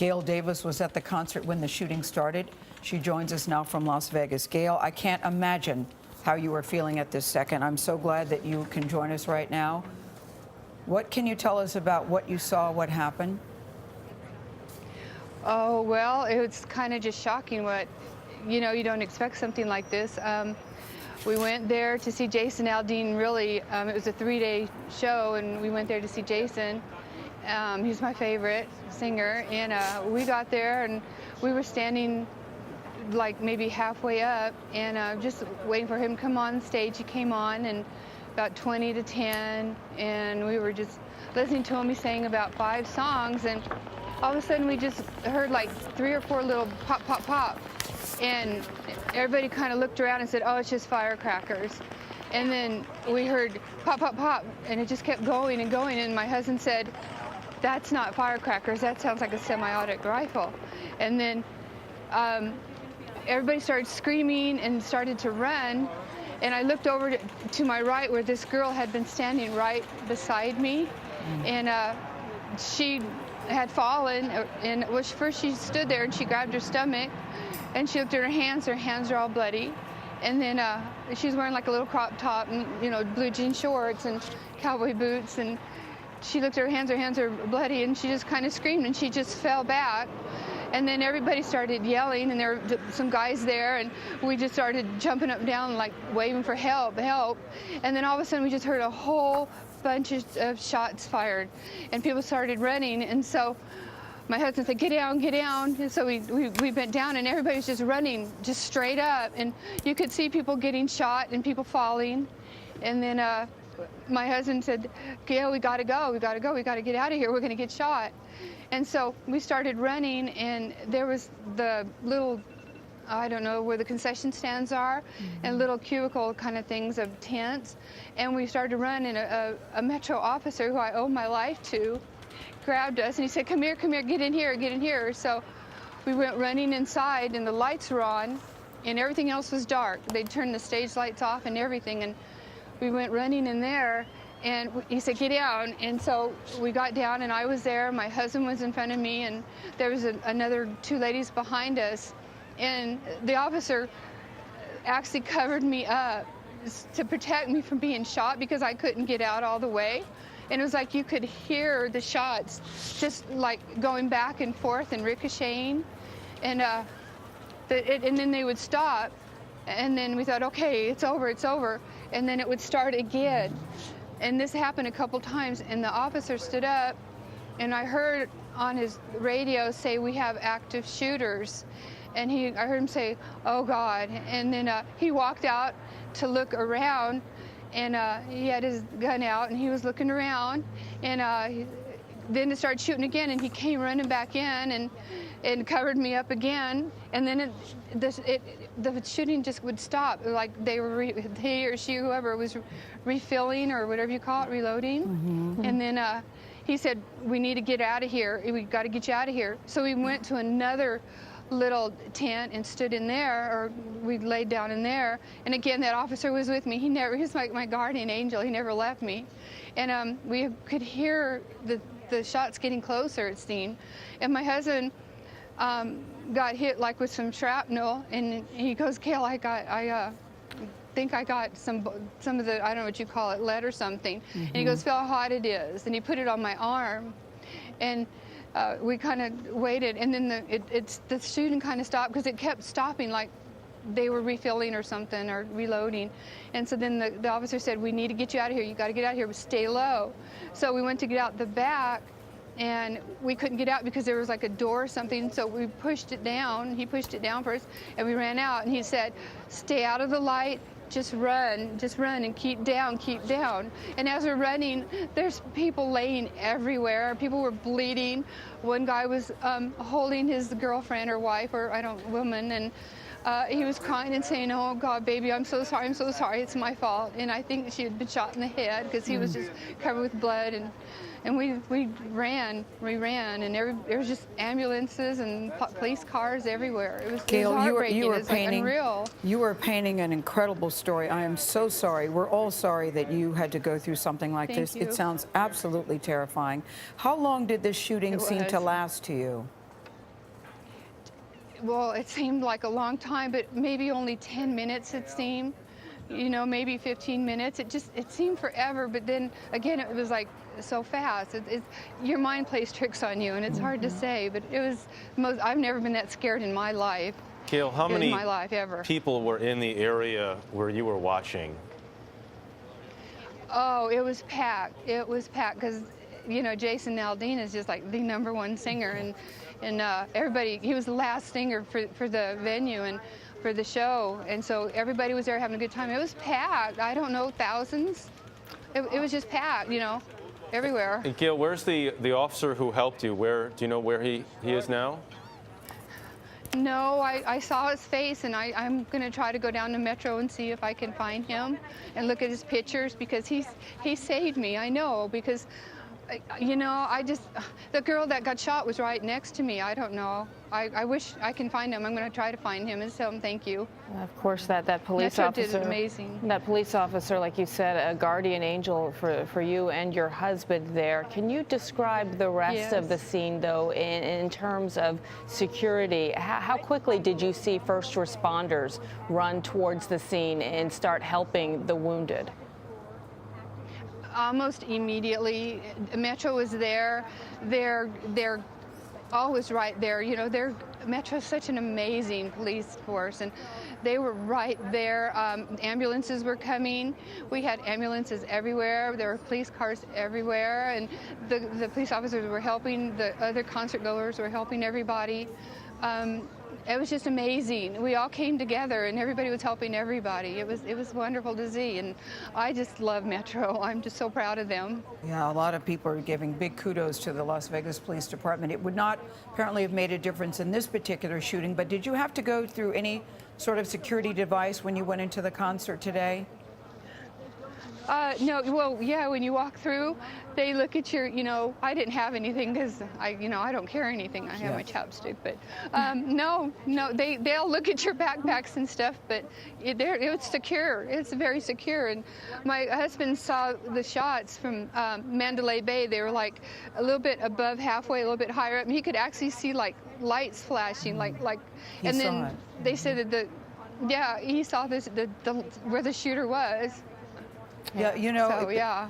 Gail Davis was at the concert when the shooting started. She joins us now from Las Vegas. Gail, I can't imagine how you are feeling at this second. I'm so glad that you can join us right now. What can you tell us about what you saw, what happened? Oh, well, it was kind of just shocking what, you don't expect something like this. We went there to see Jason Aldean, really. It was a 3-day show, and we went there to see Jason. He's my favorite singer, and we got there, and we were standing like maybe halfway up, and just waiting for him to come on stage. He came on, and about 20 to 10, and we were just listening to him. He sang about 5 songs, and all of a sudden we just heard like 3 or 4 little pop, pop, pop. And everybody kind of looked around and said, oh, it's just firecrackers. And then we heard pop, pop, pop, and it just kept going and going. And my husband said, that's not firecrackers, that sounds like a semi-automatic rifle. And then everybody started screaming and started to run. And I looked over to my right where this girl had been standing right beside me. And she had fallen, and first she stood there and she grabbed her stomach, and she looked at her hands are all bloody. And then she's wearing like a little crop top and, blue jean shorts and cowboy boots, and she looked at her hands are bloody, and she just kind of screamed, and she just fell back. And then everybody started yelling, and there were some guys there, and we just started jumping up and down, like waving for help, help. And then all of a sudden we just heard a whole bunch of shots fired, and people started running. And so my husband said, get down, get down. And so we bent down, and everybody was just running just straight up, and you could see people getting shot and people falling. And then my husband said, Gail, we gotta go, we gotta get out of here, we're gonna get shot. And so we started running, and there was the little, I don't know where the concession stands are, and little cubicle kind of things of tents. And we started to run, and a Metro officer who I owe my life to grabbed us, and he said, come here, get in here, get in here. So we went running inside, and the lights were on, and everything else was dark. They'd turned the stage lights off and everything, and we went running in there, and he said, get down. And so we got down, and I was there, my husband was in front of me, and there was another 2 ladies behind us. And the officer actually covered me up to protect me from being shot because I couldn't get out all the way. And it was like you could hear the shots just like going back and forth and ricocheting. And, and then they would stop. And then we thought, okay, it's over, it's over. And then it would start again. And this happened a couple times. And the officer stood up, and I heard on his radio say, we have active shooters. And I heard him say, oh God. And then he walked out to look around, and he had his gun out, and he was looking around, and then it started shooting again, and he came running back in and covered me up again. And then the shooting just would stop, like he or she, whoever was refilling or whatever you call it, reloading. And then he said, we need to get out of here, we got to get you out of here. So we went to another little tent and stood in there, or we laid down in there. And again, that officer was with me. He was my guardian angel. He never left me. And we could hear the shots getting closer, it seemed. And my husband got hit like with some shrapnel, and he goes, Gail, I think I got some of the, I don't know what you call it, lead or something. And he goes, feel how hot it is. And he put it on my arm. And we kind of waited, and then the shooting kind of stopped because it kept stopping, like they were refilling or something or reloading. And so then the officer said, we need to get you out of here. You got to get out of here, but stay low. So we went to get out the back, and we couldn't get out because there was like a door or something. So we pushed it down. He pushed it down first, and we ran out. And he said, stay out of the light. Just run, and keep down. And as we're running, there's people laying everywhere. People were bleeding. One guy was holding his girlfriend or wife or woman, and he was crying and saying, oh God, baby, I'm so sorry, it's my fault. And I think she had been shot in the head because he was just covered with blood. And we ran, and there was just ambulances and police cars everywhere. It was heartbreaking. You were It was painting, like unreal. You were painting an incredible story. I am so sorry. We're all sorry that you had to go through something like this. Thank you. It sounds absolutely terrifying. How long did this shooting seem to last to you? Well, it seemed like a long time, but maybe only 10 minutes it seemed. Maybe 15 minutes. It seemed forever, but then again, it was like so fast. Your mind plays tricks on you, and it's hard to say, but it was I've never been that scared in my life. Gail, how many In my life ever. people were in the area where you were watching? Oh, it was packed. It was packed because, Jason Aldean is just like the #1 singer, and everybody. He was the last singer for the venue and for the show, and so everybody was there having a good time. It was packed. I don't know, thousands. It was just packed, everywhere. And Gail, where's the officer who helped you? Do you know where he is now? No, I saw his face, and I'm going to try to go down to Metro and see if I can find him and look at his pictures, because he saved me. I know, because, the girl that got shot was right next to me. I don't know. I wish I can find him. I'm going to try to find him and tell him thank you. Of course, that police Metro officer did amazing. That police officer, like you said, a guardian angel for you and your husband there. Can you describe the rest of the scene, though, in terms of security? How quickly did you see first responders run towards the scene and start helping the wounded? Almost immediately. Metro was there. They're always right there. Metro's such an amazing police force, and they were right there. Ambulances were coming. We had ambulances everywhere. There were police cars everywhere, and the police officers were helping. The other concert goers were helping everybody. It was just amazing. We all came together, and everybody was helping everybody. It was wonderful to see, and I just love Metro. I'm just so proud of them. Yeah, a lot of people are giving big kudos to the Las Vegas Police Department. It would not apparently have made a difference in this particular shooting, but did you have to go through any sort of security device when you went into the concert today? No, well, yeah, when you walk through, they look at your, I didn't have anything because I don't carry anything. I have my chapstick, but no, they'll look at your backpacks and stuff, but it's secure. It's very secure. And my husband saw the shots from Mandalay Bay. They were like a little bit above halfway, a little bit higher up, and he could actually see like lights flashing, and then they said that he saw where the shooter was. Yeah, So, yeah.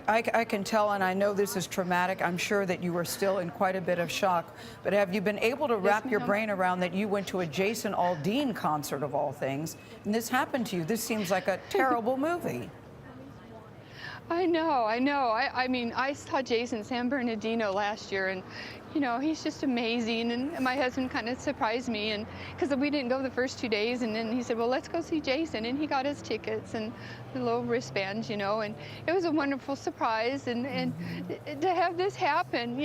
I can tell, and I know this is traumatic. I'm sure that you were still in quite a bit of shock. But have you been able to wrap your brain around that you went to a Jason Aldean concert of all things, and this happened to you? This seems like a terrible movie. I know. I mean, I saw Jason San Bernardino last year, and he's just amazing. And my husband kind of surprised me, and because we didn't go the first 2 days, and then he said, well, let's go see Jason, and he got his tickets and the little wristbands, and it was a wonderful surprise. And to have this happen,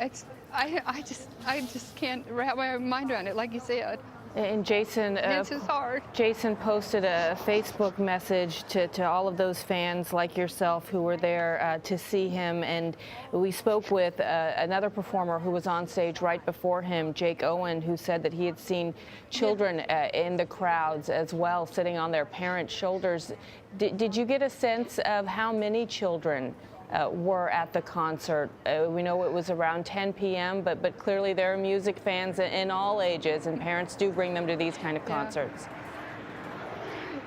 it's I just can't wrap my mind around it, like you said. And Jason, This is hard. Jason posted a Facebook message to all of those fans like yourself who were there to see him. And we spoke with another performer who was on stage right before him, Jake Owen, who said that he had seen children in the crowds as well, sitting on their parents' shoulders. Did you get a sense of how many children were at the concert? We know it was around 10 p.m., but clearly there are music fans in all ages, and parents do bring them to these kind of concerts.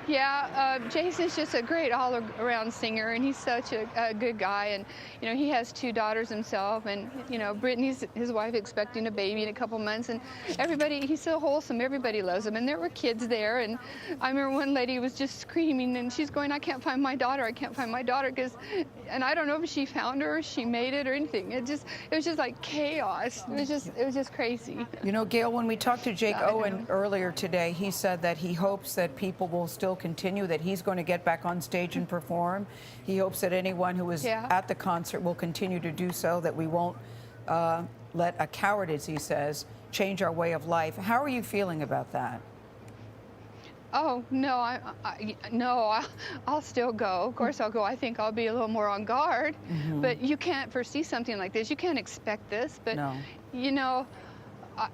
Yeah, Jason's just a great all-around singer, and he's such a good guy. And he has 2 daughters himself, and Brittany's his wife, expecting a baby in a couple months. And everybody, he's so wholesome. Everybody loves him. And there were kids there, and I remember one lady was just screaming, and she's going, "I can't find my daughter. I can't find my daughter," and I don't know if she found her, or she made it, or anything. It was just like chaos. It was just crazy. Gail, when we talked to Jake Owen earlier today, he said that he hopes that people will still continue, that he's going to get back on stage and perform. He hopes that anyone who is at the concert will continue to do so, that we won't let a coward, as he says, change our way of life. How are you feeling about that? Oh, no, I'll still go. Of course I'll go. I think I'll be a little more on guard. But you can't foresee something like this. You can't expect this. But,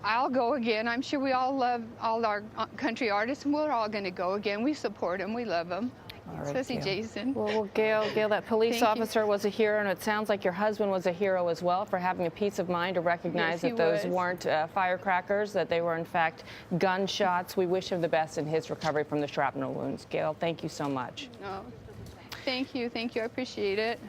I'll go again. I'm sure we all love all our country artists, and we're all going to go again. We support them. We love them. All right, Especially Gail. Jason. Well, Gail, that police Thank you. officer was a hero, and it sounds like your husband was a hero as well for having a peace of mind to recognize Yes, he that those was. weren't firecrackers, that they were in fact gunshots. We wish him the best in his recovery from the shrapnel wounds. Gail, thank you so much. No. Thank you. I appreciate it.